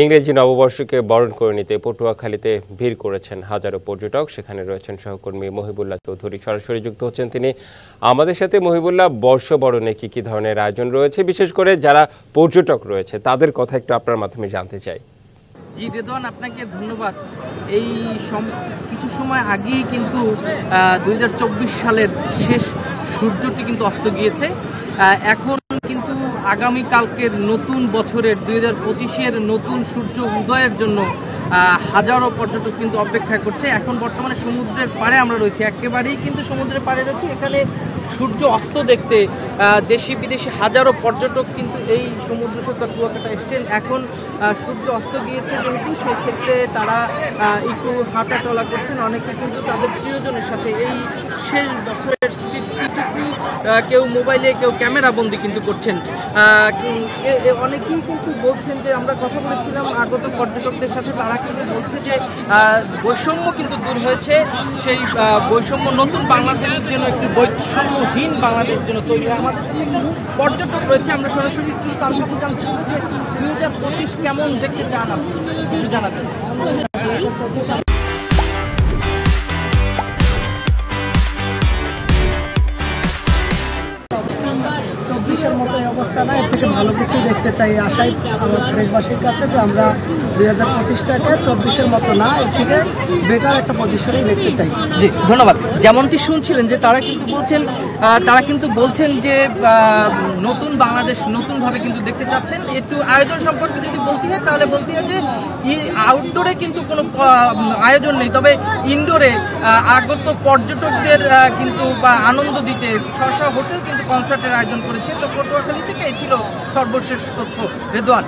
ইংরেজি নববর্ষকে বরণ করে নিতে পটুয়াখালীতে ভিড় করেছেন হাজারো পর্যটক। সেখানে রয়েছেন সহকর্মী মহিবুল্লাহ চৌধুরী, সরাসরি যুক্ত হচ্ছেন তিনি আমাদের সাথে। মহিবুল্লাহ, বর্ষবরণে কি ধরনের আয়োজন রয়েছে, বিশেষ করে যারা পর্যটক রয়েছে তাদের কথা একটু আপনার মাধ্যমে জানতে চাই। জি রেদওয়ান, আপনাকে ধন্যবাদ। এই কিছু সময় আগেই কিন্তু 2024 সালের শেষ সূর্যটি কিন্তু অস্ত গিয়েছে। এখন কিন্তু আগামীকালকের নতুন বছরের 2025-এর নতুন সূর্য উদয়ের জন্য হাজারো পর্যটক কিন্তু অপেক্ষা করছে। এখন বর্তমানে সমুদ্রের পাড়ে আমরা রয়েছি, একেবারেই কিন্তু সমুদ্রের পাড়ে রয়েছি। এখানে সূর্য অস্ত দেখতে দেশি বিদেশি হাজারো পর্যটক কিন্তু এই সমুদ্র সৈকত কুয়াকাটা এসছেন। এখন সূর্য অস্ত গিয়েছে যেহেতু, সেক্ষেত্রে তারা একটু হাঁটা চলা করছেন। অনেকে কিন্তু তাদের প্রিয়জনের সাথে এই শেষ বছরের স্মৃতিটুকু কেউ মোবাইলে, কেউ ক্যামেরা বন্দি কিন্তু করছেন। অনেকেই কিন্তু বলছেন যে, আমরা কথা বলেছিলাম আগত পর্যটকদের সাথে, তারা কিন্তু বলছে যে বৈষম্য কিন্তু দূর হয়েছে। সেই বৈষম্য নতুন বাংলাদেশের জন্য, একটি বৈষম্যহীন বাংলাদেশ জন্য তৈরি হয়। আমাদের সাথে একজন পর্যটক রয়েছে, আমরা সরাসরি তার কাছে জানতে চাই যে 2025 কেমন দেখতে চান আপনি, কিছু জানাবেন। 24-এর মতো অবস্থা না, এর থেকে ভালো কিছু দেখতে চাই। আশাই আমার দেশবাসীর কাছে যে আমরা 2025টাকে 24-এর মতো না, এর থেকে বেটার একটা পজিশনেই দেখতে চাই। জি ধন্যবাদ। যেমনটি শুনছিলেন যে তারা কিন্তু বলছেন যে নতুন বাংলাদেশ নতুনভাবে কিন্তু দেখতে চাচ্ছেন। একটু আয়োজন সম্পর্কে যদি বলতে হয়, তাহলে বলতে হয় যে আউটডোরে কিন্তু কোনো আয়োজন নেই, তবে ইনডোরে আগত পর্যটকদের কিন্তু আনন্দ দিতে স্ব হোটেল কিন্তু কনসার্টের আয়োজন করেছে। তো পটুয়াখালী থেকে এই ছিল সর্বশেষ তথ্য। রেদওয়ান,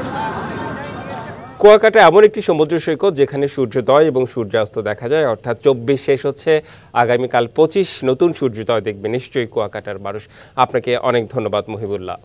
কুয়াকাটা এমন একটি সমুদ্র সৈকত যেখানে সূর্যোদয় এবং সূর্যাস্ত দেখা যায়, অর্থাৎ 24 শেষ হচ্ছে, আগামীকাল 25 নতুন সূর্যোদয় দেখবে নিশ্চয়ই কুয়াকাটার মানুষ। আপনাকে অনেক ধন্যবাদ মহিবুল্লাহ।